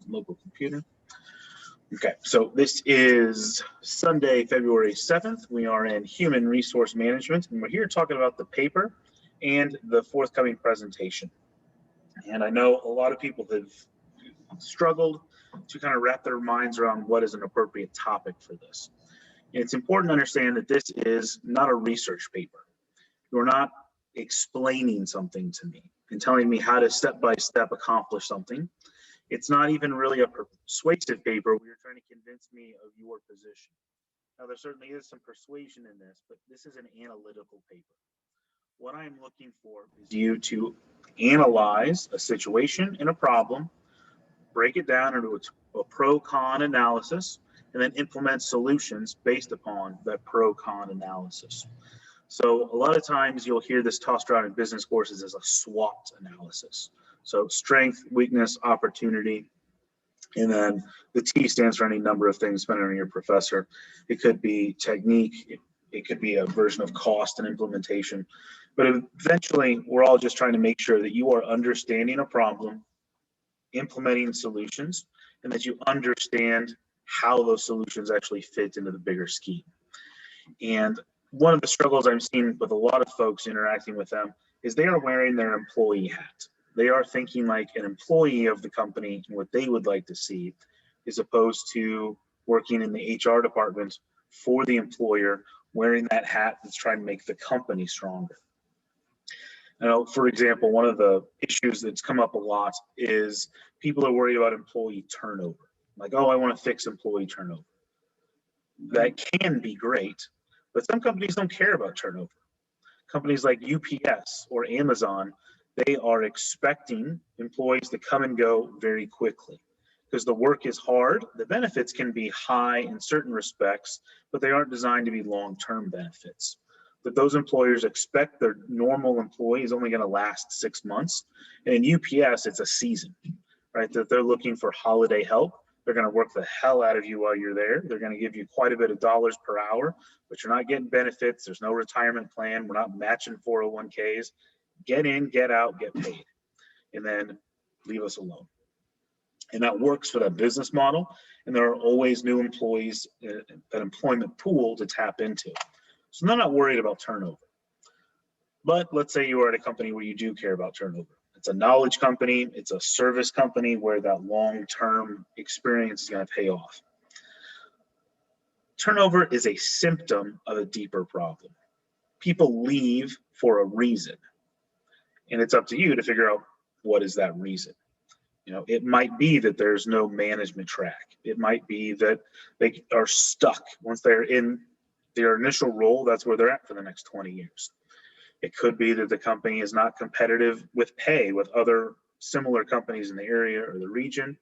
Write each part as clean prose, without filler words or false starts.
local computer. Okay, so this is Sunday, February 7th. We are in Human Resource Management, and we're here talking about the paper and the forthcoming presentation. And I know a lot of people have struggled to kind of wrap their minds around what is an appropriate topic for this. And it's important to understand that this is not a research paper. You're not explaining something to me and telling me how to step-by-step accomplish something. It's not even really a persuasive paper where you're trying to convince me of your position. Now, there certainly is some persuasion in this, but this is an analytical paper. What I'm looking for is you to analyze a situation and a problem, break it down into a pro-con analysis, and then implement solutions based upon that pro-con analysis. So a lot of times you'll hear this tossed around in business courses as a SWOT analysis. So strength, weakness, opportunity, and then the T stands for any number of things depending on your professor. It could be technique, it could be a version of cost and implementation. But eventually, we're all just trying to make sure that you are understanding a problem, implementing solutions, and that you understand how those solutions actually fit into the bigger scheme. And one of the struggles I'm seeing with a lot of folks interacting with them is they are wearing their employee hat. They are thinking like an employee of the company and what they would like to see, as opposed to working in the HR department for the employer, wearing that hat that's trying to make the company stronger. Now, for example, one of the issues that's come up a lot is people are worried about employee turnover. Like, oh, I want to fix employee turnover. That can be great, but some companies don't care about turnover. Companies like UPS or Amazon, they are expecting employees to come and go very quickly because the work is hard. The benefits can be high in certain respects, but they aren't designed to be long-term benefits. But those employers expect their normal employee is only going to last 6 months. And in UPS, it's a season, right? That they're looking for holiday help. They're going to work the hell out of you while you're there. They're going to give you quite a bit of dollars per hour, but you're not getting benefits. There's no retirement plan. We're not matching 401ks. Get in, get out, get paid, and then leave us alone. And that works for that business model. And there are always new employees, an employment pool to tap into. So they're not worried about turnover. But let's say you are at a company where you do care about turnover. It's a knowledge company, it's a service company where that long-term experience is going to pay off. Turnover is a symptom of a deeper problem. People leave for a reason, and it's up to you to figure out what is that reason. You know, it might be that there's no management track. It might be that they are stuck. Once they're in their initial role, that's where they're at for the next 20 years. It could be that the company is not competitive with pay with other similar companies in the area or the region.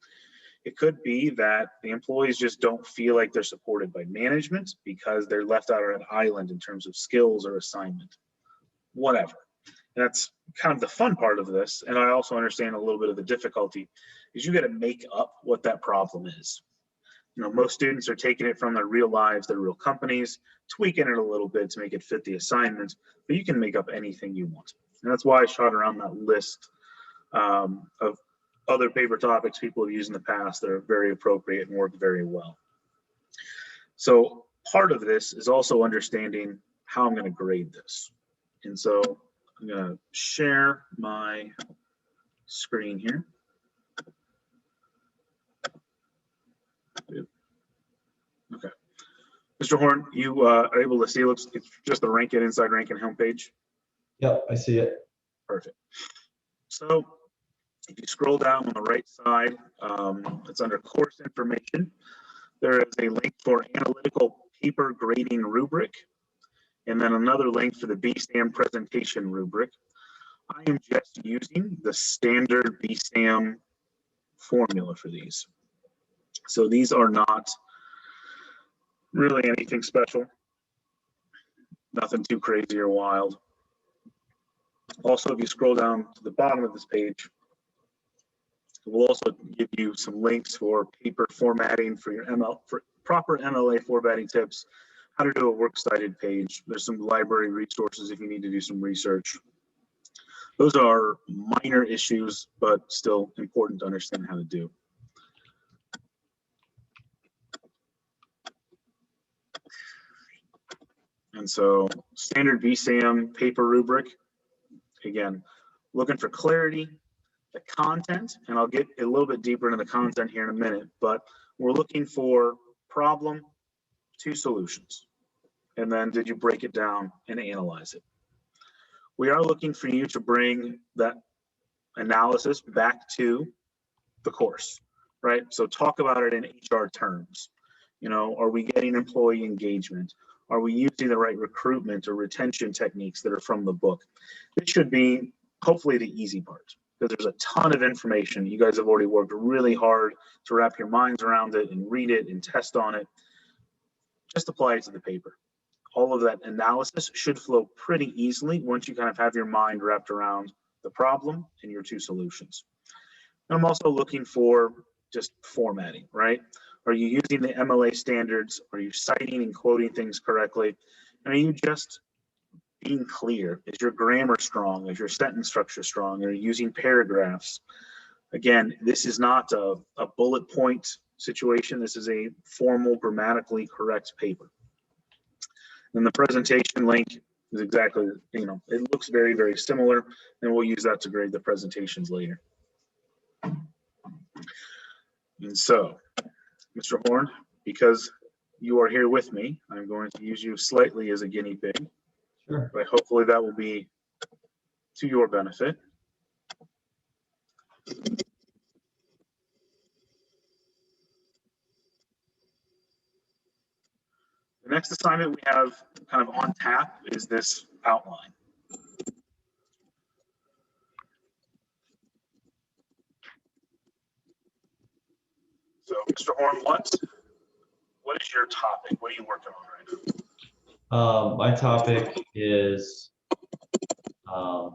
It could be that the employees just don't feel like they're supported by management because they're left out on an island in terms of skills or assignment, whatever. And that's kind of the fun part of this. And I also understand a little bit of the difficulty is you got to make up what that problem is. You know, most students are taking it from their real lives, their real companies, tweaking it a little bit to make it fit the assignment, but you can make up anything you want. And that's why I shot around that list of other paper topics people have used in the past that are very appropriate and work very well. So part of this is also understanding how I'm going to grade this. And so I'm going to share my screen here. Okay. Mr. Horn, you are able to see, it's just the Rankin Inside Rankin homepage. Yep, I see it. Perfect. So if you scroll down on the right side, it's under course information. There is a link for Analytical Paper Grading Rubric, and then another link for the BSAM presentation rubric. I am just using the standard BSAM formula for these. So these are not really anything special, nothing too crazy or wild. Also, if you scroll down to the bottom of this page, it will also give you some links for paper formatting for your for proper MLA formatting tips, how to do a works cited page. There's some library resources if you need to do some research. Those are minor issues, but still important to understand how to do. And so standard BSAM paper rubric, again, looking for clarity, the content, and I'll get a little bit deeper into the content here in a minute, but we're looking for problem to solutions. And then did you break it down and analyze it? We are looking for you to bring that analysis back to the course, right? So talk about it in HR terms. You know, are we getting employee engagement? Are we using the right recruitment or retention techniques that are from the book? This should be hopefully the easy part, because there's a ton of information. You guys have already worked really hard to wrap your minds around it and read it and test on it. Just apply it to the paper. All of that analysis should flow pretty easily once you kind of have your mind wrapped around the problem and your two solutions. And I'm also looking for just formatting, right? Are you using the MLA standards? Are you citing and quoting things correctly? And are you just being clear? Is your grammar strong? Is your sentence structure strong? Are you using paragraphs? Again, this is not a bullet point situation. This is a formal, grammatically correct paper. And the presentation link is exactly, you know, it looks very, very similar, and we'll use that to grade the presentations later. And so, Mr. Horn, because you are here with me, I'm going to use you slightly as a guinea pig. Sure. But hopefully that will be to your benefit. The next assignment we have kind of on tap is this outline. So, Mr. Horn, what is your topic? What are you working on right now? My topic is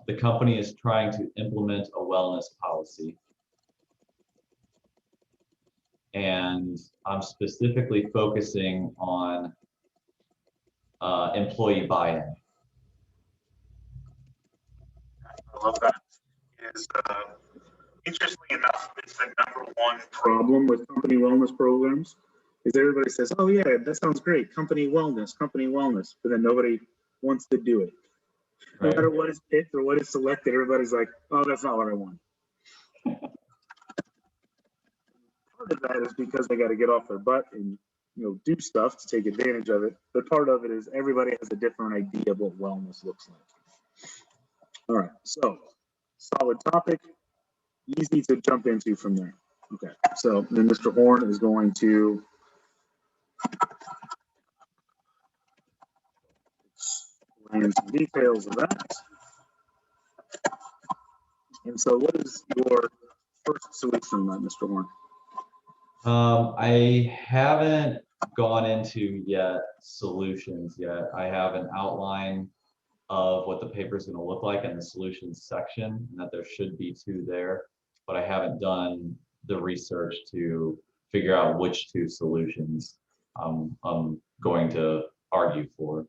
the company is trying to implement a wellness policy. And I'm specifically focusing on employee buy-in. I love that. Interestingly enough, it's the #1 problem with company wellness programs. Is everybody says, "Oh yeah, that sounds great, company wellness," but then nobody wants to do it. No matter what is picked or what is selected, everybody's like, "Oh, that's not what I want." Part of that is because they got to get off their butt and do stuff to take advantage of it. But part of it is everybody has a different idea of what wellness looks like. All right, so solid topic, easy to jump into from there. Okay, so then Mr. Horn is going to explain some details of that. And so what is your first solution on that, Mr. Horn? I haven't gone into solutions yet. I have an outline of what the paper is going to look like in the solutions section, and that there should be 2 there, but I haven't done the research to figure out which 2 solutions I'm going to argue for.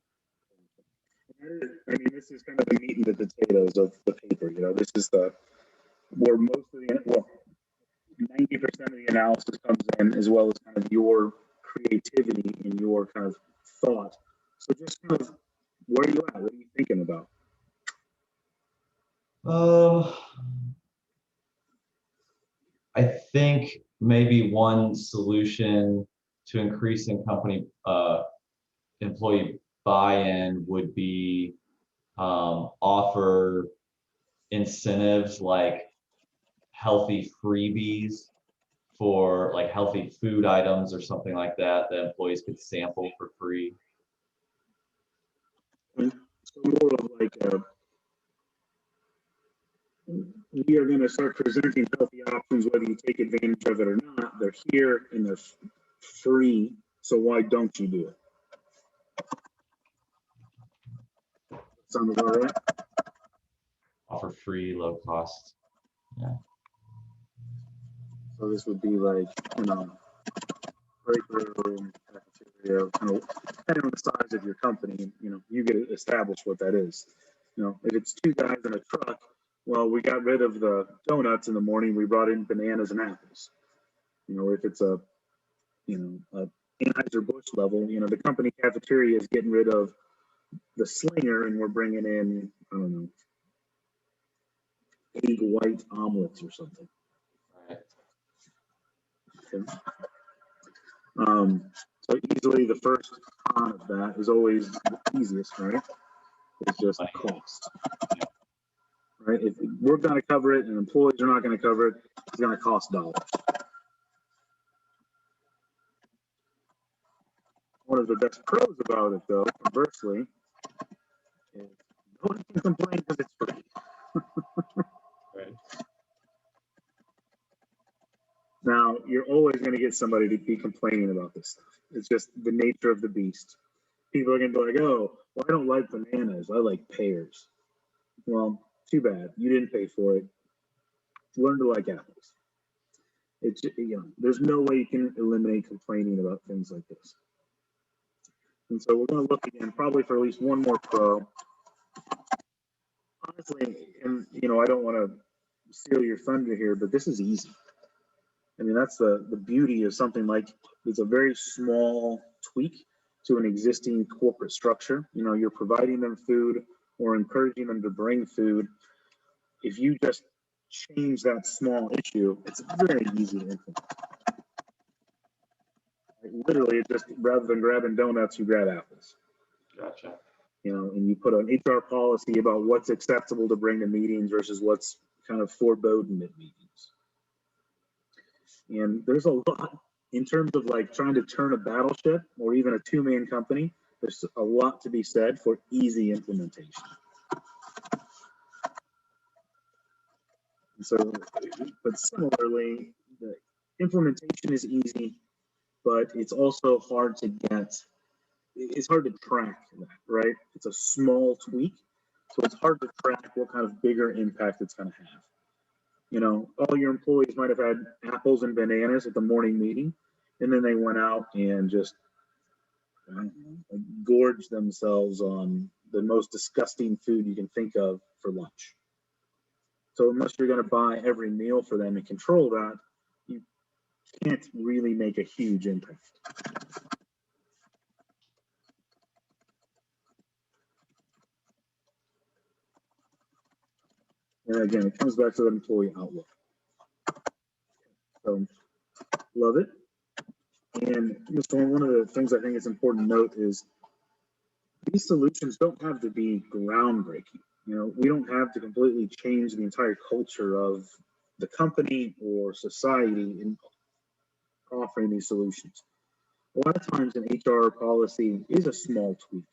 I mean, this is kind of the meat and the potatoes of the paper. This is where most of the 90% of the analysis comes in, as well as kind of your creativity and your kind of thought. So just kind of, where are you at? What are you thinking about? I think maybe one solution to increasing company employee buy-in would be offer incentives like healthy freebies for like healthy food items or something like that that employees could sample for free. So more of like we are going to start presenting healthy options, whether you take advantage of it or not. They're here and they're free, so why don't you do it? Sound about right? Offer free, low cost. Yeah. So this would be like, break room, cafeteria, kind of depending on the size of your company, you get to establish what that is. If it's 2 guys in a truck, well, we got rid of the donuts in the morning, we brought in bananas and apples. If it's a Anheuser-Busch level, the company cafeteria is getting rid of the slinger and we're bringing in, I don't know, egg white omelets or something. Right. Okay. So easily the first con of that is always the easiest, right? It's just cost. Right? If we're going to cover it and employees are not going to cover it, it's going to cost dollars. One of the best pros about it, though, conversely, is nobody can complain because it's free. Right. Now, you're always going to get somebody to be complaining about this stuff. It's just the nature of the beast. People are going to be like, oh, well, I don't like bananas. I like pears. Well, too bad. You didn't pay for it. Learn to like apples. It's, there's no way you can eliminate complaining about things like this. And so we're going to look again, probably for at least one more pro. Honestly, and I don't want to steal your thunder here, but this is easy. I mean, that's the beauty of something like it's a very small tweak to an existing corporate structure. You're providing them food or encouraging them to bring food. If you just change that small issue, it's very easy to implement. Literally, just rather than grabbing donuts, you grab apples. Gotcha. And you put an HR policy about what's acceptable to bring to meetings versus what's kind of foreboding at meetings. And there's a lot in terms of like trying to turn a battleship or even a two-man company. There's a lot to be said for easy implementation. And so, but similarly, the implementation is easy, but it's also hard to get. It's hard to track that, right? It's a small tweak, so it's hard to track what kind of bigger impact it's going to have. All your employees might have had apples and bananas at the morning meeting, and then they went out and just gorged themselves on the most disgusting food you can think of for lunch. So unless you're going to buy every meal for them and control that, you can't really make a huge impact. And again, it comes back to that employee outlook. So, love it. And one of the things I think it's important to note is these solutions don't have to be groundbreaking. We don't have to completely change the entire culture of the company or society in offering these solutions. A lot of times an HR policy is a small tweak.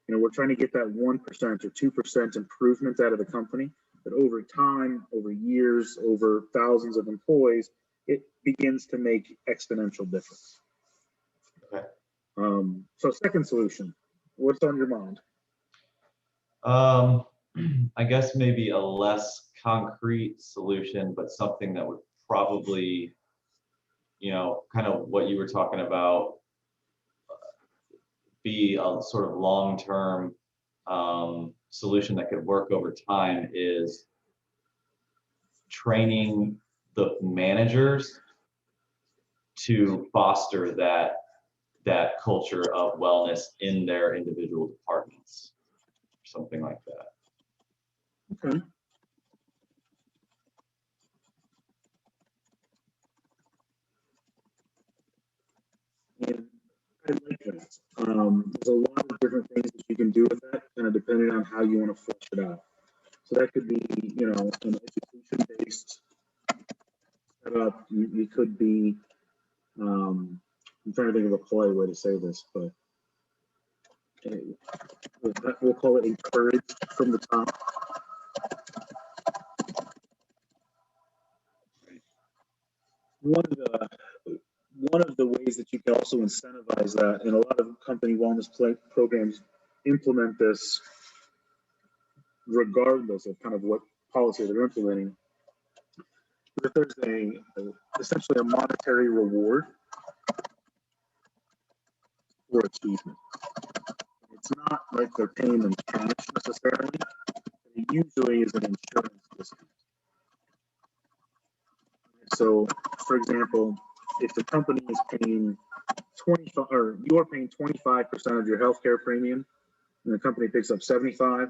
We're trying to get that 1% or 2% improvement out of the company, but over time, over years, over thousands of employees, it begins to make exponential difference. Okay. So second solution, what's on your mind? I guess maybe a less concrete solution, but something that would probably, kind of what you were talking about, be a sort of long-term solution that could work over time is training the managers to foster that culture of wellness in their individual departments, something like that. Okay. And I like that. There's a lot of different things that you can do with that, kind of depending on how you want to flesh it out. So that could be, an education-based setup. You could be, I'm trying to think of a polite way to say this, but we'll call it encouraged from the top. One of the ways that you can also incentivize that, and a lot of company wellness programs implement this regardless of kind of what policy they're implementing. But if there's essentially a monetary reward for achievement, it's not like they're paying them cash necessarily. It usually is an insurance discount. So, for example, if the company is paying 25, or you're paying 25% of your healthcare premium, and the company picks up 75.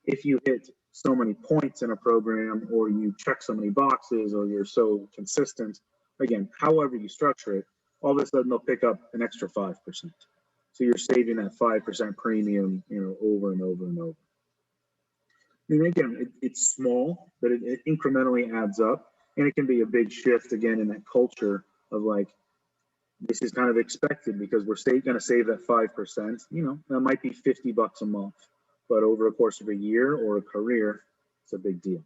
If you hit so many points in a program, or you check so many boxes, or you're so consistent, again, however you structure it, all of a sudden they'll pick up an extra 5%. So you're saving that 5% premium, over and over and over. I mean, again, it's small, but it incrementally adds up, and it can be a big shift again in that culture of like, this is kind of expected because we're going to save that 5%. That might be $50 a month, but over a course of a year or a career, it's a big deal.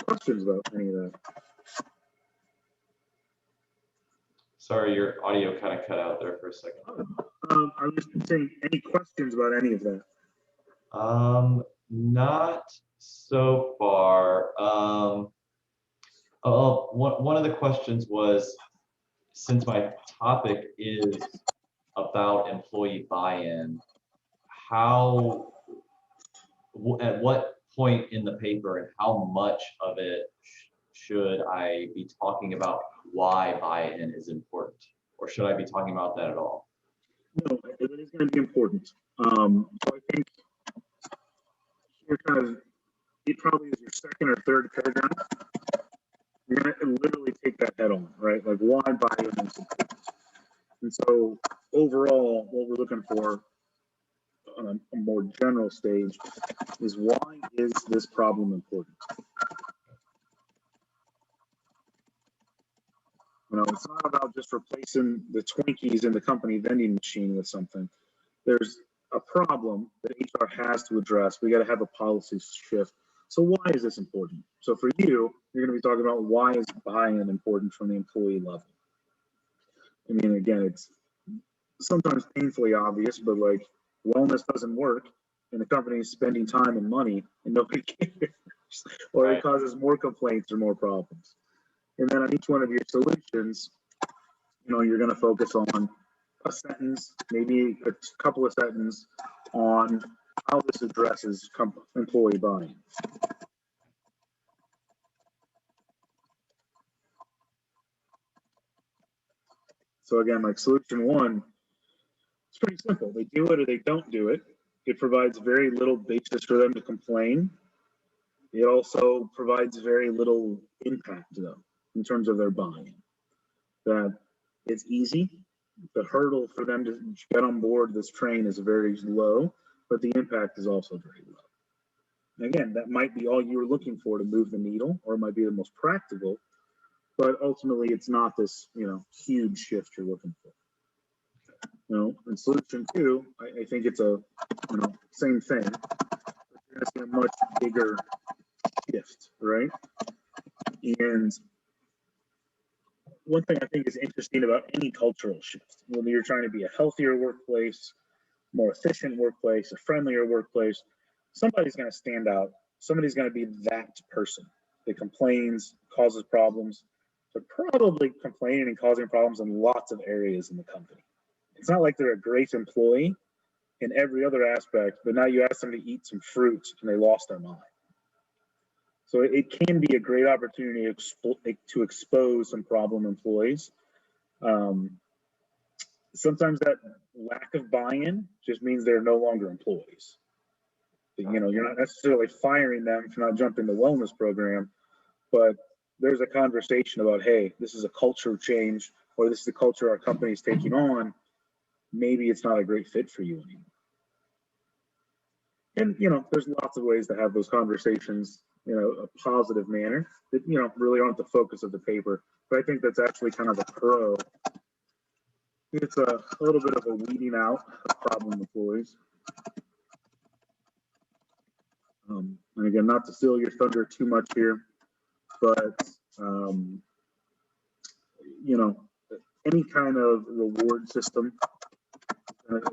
Questions about any of that? Sorry, your audio kind of cut out there for a second. I was saying, any questions about any of that? Not so far. One of the questions was, since my topic is about employee buy-in, at what point in the paper and how much of it should I be talking about why buy-in is important? Or should I be talking about that at all? No, it is going to be important. So I think it probably is your second or third paragraph. You're going to literally take that head on, right? Like, why buy-in is important. And so overall, what we're looking for on a more general stage is, why is this problem important? It's not about just replacing the Twinkies in the company vending machine with something. There's a problem that HR has to address. We got to have a policy shift. So why is this important? So for you, you're going to be talking about, why is buy-in important from the employee level? I mean, again, it's sometimes painfully obvious, but like, wellness doesn't work and the company is spending time and money and nobody cares, or it causes more complaints or more problems. And then on each one of your solutions, you're going to focus on a sentence, maybe a couple of sentences on how this addresses employee buy-in. So again, like solution one, it's pretty simple. They do it or they don't do it. It provides very little basis for them to complain. It also provides very little impact, though, in terms of their buy-in. That it's easy. The hurdle for them to get on board this train is very low, but the impact is also very low. And again, that might be all you're looking for to move the needle, or it might be the most practical, but ultimately it's not this, huge shift you're looking for. In solution two, I think it's a, same thing. You're going to see a much bigger shift, right? And one thing I think is interesting about any cultural shift, when you're trying to be a healthier workplace, more efficient workplace, a friendlier workplace, somebody's going to stand out. Somebody's going to be that person that complains, causes problems. They're probably complaining and causing problems in lots of areas in the company. It's not like they're a great employee in every other aspect, but now you ask them to eat some fruit and they lost their mind. So it can be a great opportunity to expose some problem employees. Sometimes that lack of buy-in just means they're no longer employees. You're not necessarily firing them for not jumping the wellness program, but there's a conversation about, hey, this is a culture change, or this is the culture our company is taking on. Maybe it's not a great fit for you anymore. And, there's lots of ways to have those conversations, a positive manner that, really aren't the focus of the paper. But I think that's actually kind of a pro. It's a little bit of a weeding out of problem employees. And again, not to steal your thunder too much here, but, any kind of reward system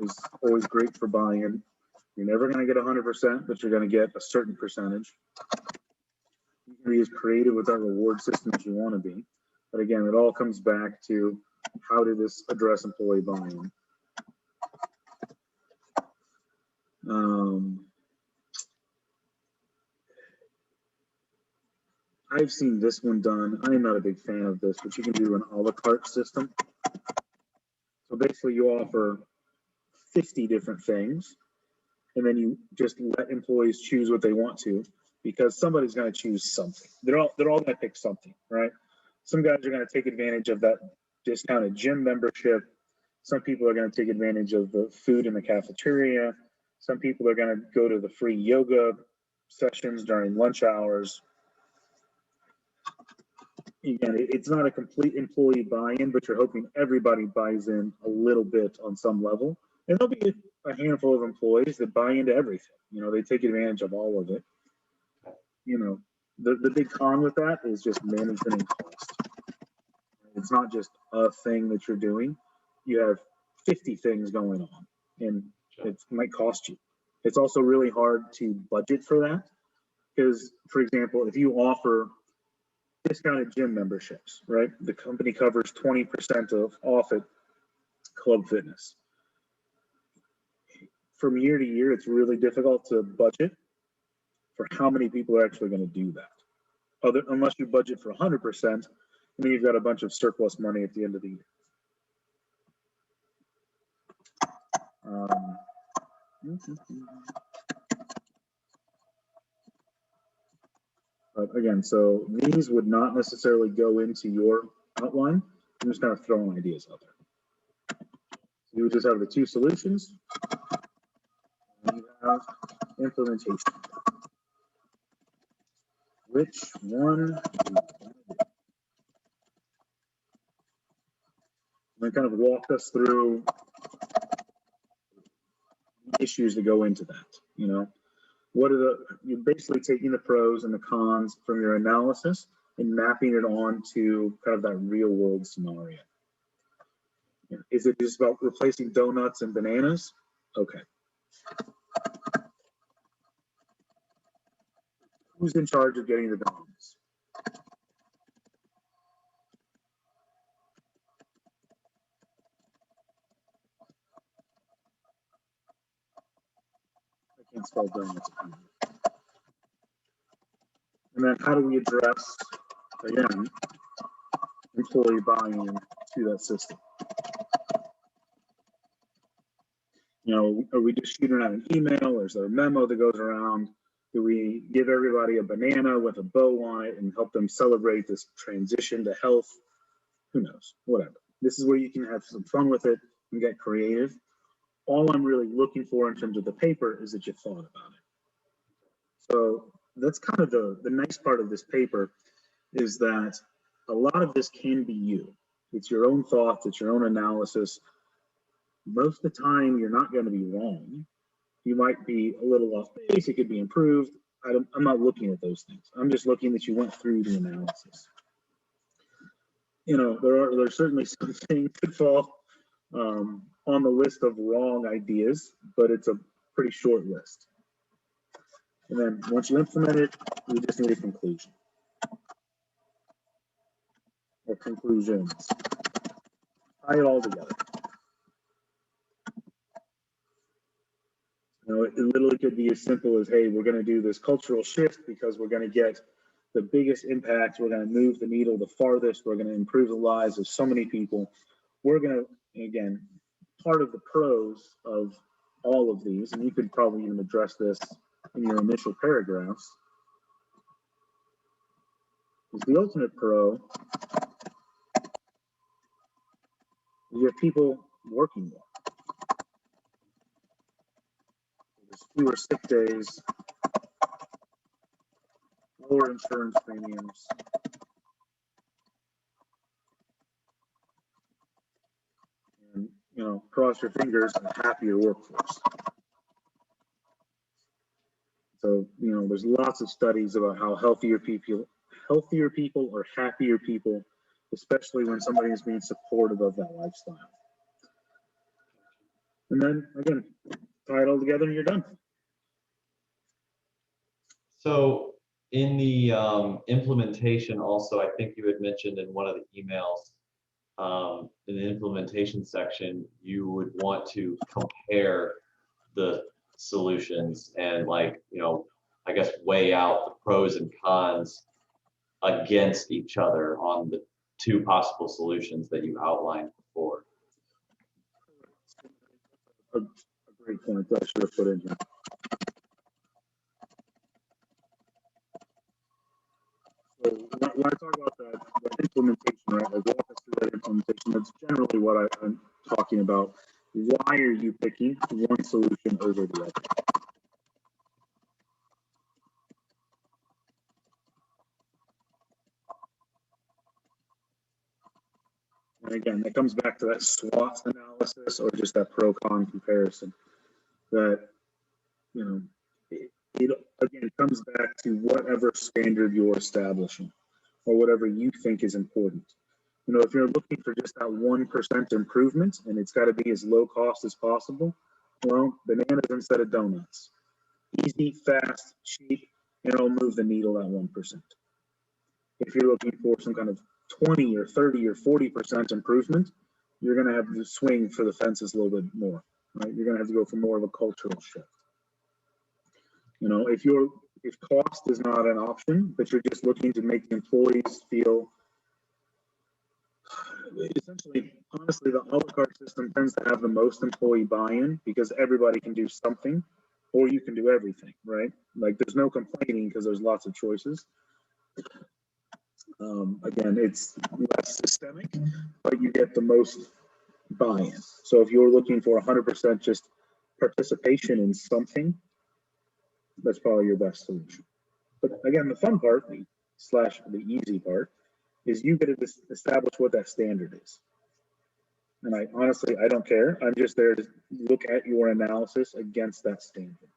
is always great for buy-in. You're never going to get 100%, but you're going to get a certain percentage. You can be as creative with that reward system as you want to be. But again, it all comes back to, how did this address employee buy-in? I've seen this one done. I'm not a big fan of this, but you can do an a la carte system. So basically you offer 50 different things, and then you just let employees choose what they want to, because somebody's going to choose something. They're all going to pick something, right? Some guys are going to take advantage of that discounted gym membership. Some people are going to take advantage of the food in the cafeteria. Some people are going to go to the free yoga sessions during lunch hours. Again, it's not a complete employee buy-in, but you're hoping everybody buys in a little bit on some level. And there'll be a handful of employees that buy into everything. You know, they take advantage of all of it. You know, the big con with that is just management and cost. It's not just a thing that you're doing. You have 50 things going on, and it might cost you. It's also really hard to budget for that, because, for example, if you offer discounted gym memberships, right? The company covers 20% of off at Club Fitness. From year to year, it's really difficult to budget for how many people are actually going to do that. Unless you budget for 100%, and then you've got a bunch of surplus money at the end of the year. But again, so these would not necessarily go into your outline. I'm just kind of throwing ideas out there. So you would just have the two solutions, and you have implementation. Which one? And kind of walk us through issues that go into that. You know, what are you're basically taking the pros and the cons from your analysis and mapping it on to kind of that real world scenario. Is it just about replacing donuts and bananas? Okay. Who's in charge of getting the bananas? I can't spell donuts. And then how do we address, again, employee buy-in to that system? You know, are we just shooting out an email, or is there a memo that goes around? Do we give everybody a banana with a bow on it and help them celebrate this transition to health? Who knows? Whatever. This is where you can have some fun with it and get creative. All I'm really looking for in terms of the paper is that you thought about it. So that's kind of the nice part of this paper, is that a lot of this can be you. It's your own thoughts, it's your own analysis. Most of the time, you're not going to be wrong. You might be a little off base. It could be improved. I'm not looking at those things. I'm just looking that you went through the analysis. You know, there's certainly some things that fall on the list of wrong ideas, but it's a pretty short list. And then once you implement it, you just need a conclusion. Or conclusions. Tie it all together. You know, it literally could be as simple as, hey, we're going to do this cultural shift because we're going to get the biggest impact. We're going to move the needle the farthest. We're going to improve the lives of so many people. We're going to, again, part of the pros of all of these, and you could probably even address this in your initial paragraphs, is the ultimate pro. You have people working more. There's fewer sick days, lower insurance premiums. And, you know, cross your fingers, a happier workforce. So, you know, there's lots of studies about how healthier people are happier people, especially when somebody is being supportive of that lifestyle. And then again, tie it all together and you're done. So in the implementation also, I think you had mentioned in one of the emails, in the implementation section, you would want to compare the solutions and, like, you know, I guess weigh out the pros and cons against each other on the two possible solutions that you outlined before. a great point that I should have put in here. So when I talk about that implementation, right, like walk us through that implementation, that's generally what I'm talking about. Why are you picking one solution over the other? And again, it comes back to that SWOT analysis or just that pro-con comparison. That, you know, it again comes back to whatever standard you're establishing or whatever you think is important. You know, if you're looking for just that 1% improvement and it's got to be as low cost as possible, well, bananas instead of donuts. Easy, fast, cheap, and it'll move the needle at 1%. If you're looking for some kind of 20 or 30 or 40% improvement, you're going to have to swing for the fences a little bit more, right? You're going to have to go for more of a cultural shift. You know, if cost is not an option, but you're just looking to make the employees feel, essentially, honestly, the a la carte system tends to have the most employee buy-in because everybody can do something, or you can do everything, right? Like there's no complaining because there's lots of choices. Again, it's less systemic, but you get the most buy-in. So if you're looking for 100% just participation in something, that's probably your best solution. But again, the fun part, the easy part, is you get to establish what that standard is. And I honestly, I don't care. I'm just there to look at your analysis against that standard.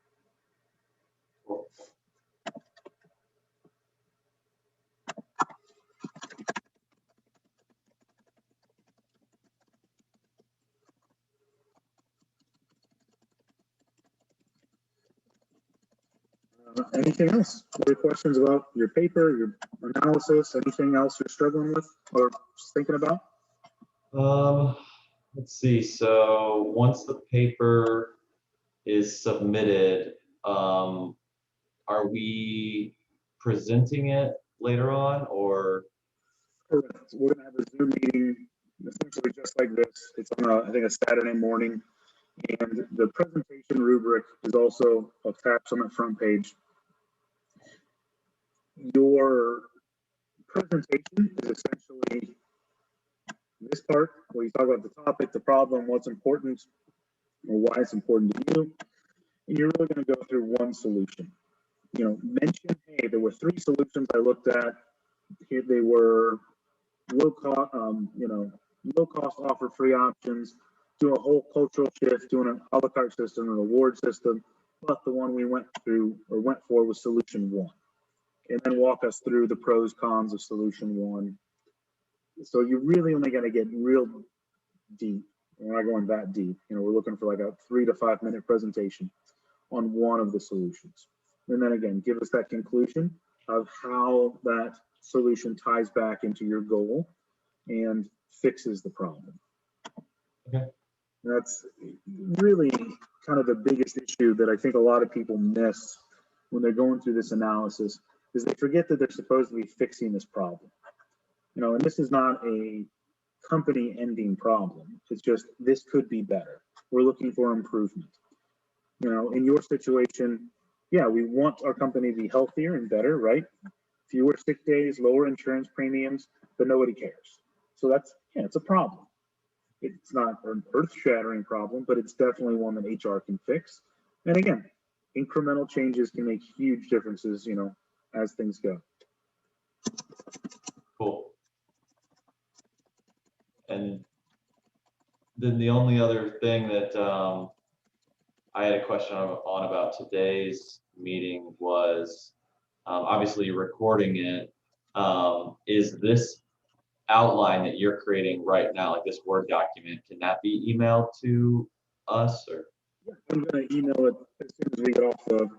Anything else? Other questions about your paper, your analysis, anything else you're struggling with or just thinking about? Let's see. So once the paper is submitted, are we presenting it later on, or? Correct. We're going to have a Zoom meeting essentially just like this. It's on I think a Saturday morning, and the presentation rubric is also attached on the front page. Your presentation is essentially this part where you talk about the topic, the problem, what's important, or why it's important to you, and you're really going to go through one solution. You know, mention, hey, there were 3 solutions I looked at. Here they were low cost, low cost offer free options, do a whole cultural shift, doing an a la carte system, an award system, but the one we went for was solution 1. And then walk us through the pros, cons of solution 1. So you're really only going to get real deep. We're not going that deep. You know, we're looking for like a 3 to 5 minute presentation on one of the solutions. And then again, give us that conclusion of how that solution ties back into your goal and fixes the problem. Okay. That's really kind of the biggest issue that I think a lot of people miss when they're going through this analysis, is they forget that they're supposed to be fixing this problem. You know, and this is not a company ending problem. It's just, this could be better. We're looking for improvement. You know, in your situation, yeah, we want our company to be healthier and better, right? Fewer sick days, lower insurance premiums, but nobody cares. So that's, yeah, it's a problem. It's not an earth-shattering problem, but it's definitely one that HR can fix. And again, incremental changes can make huge differences, you know, as things go. Cool. And then the only other thing that I had a question on about today's meeting was, obviously you're recording it. Is this outline that you're creating right now, like this Word document, can that be emailed to us, or? Yeah, I'm going to email it as soon as we get off the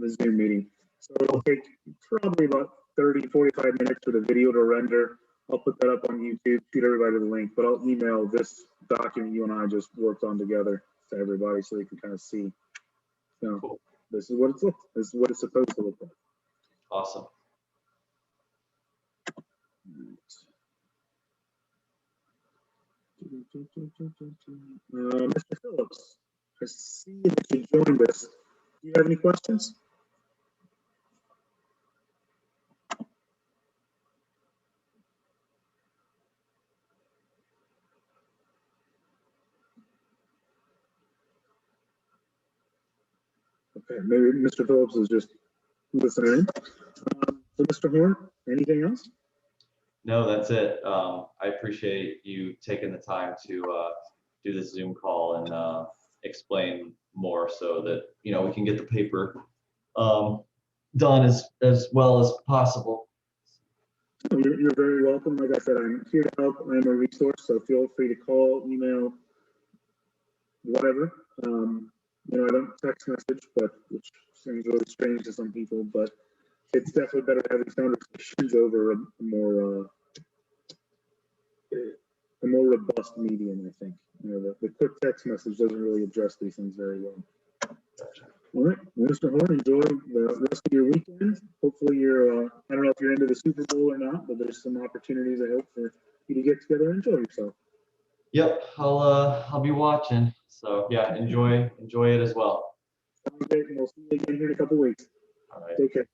Zoom meeting. So it'll take probably about 30, 45 minutes for the video to render. I'll put that up on YouTube, shoot everybody the link, but I'll email this document you and I just worked on together to everybody so they can kind of see. So cool. This is what this is what it's supposed to look like. Awesome. Mr. Phillips, I see that you joined us. Do you have any questions? Okay, maybe Mr. Phillips is just listening in. So Mr. Horn, anything else? No, that's it. I appreciate you taking the time to do this Zoom call and explain more so that, you know, we can get the paper done as well as possible. You're very welcome. Like I said, I'm here to help. I'm a resource, so feel free to call, email, whatever. You know, I don't text message, but which seems really strange to some people, but it's definitely better having conversations over a more robust medium, I think. You know, the quick text message doesn't really address these things very well. All right, well, Mr. Horn, enjoy the rest of your weekend. Hopefully you're, I don't know if you're into the Super Bowl or not, but there's some opportunities I hope for you to get together and enjoy yourself. Yep, I'll be watching. So yeah, enjoy it as well. Okay, and we'll see you again here in a couple weeks. All right. Take care.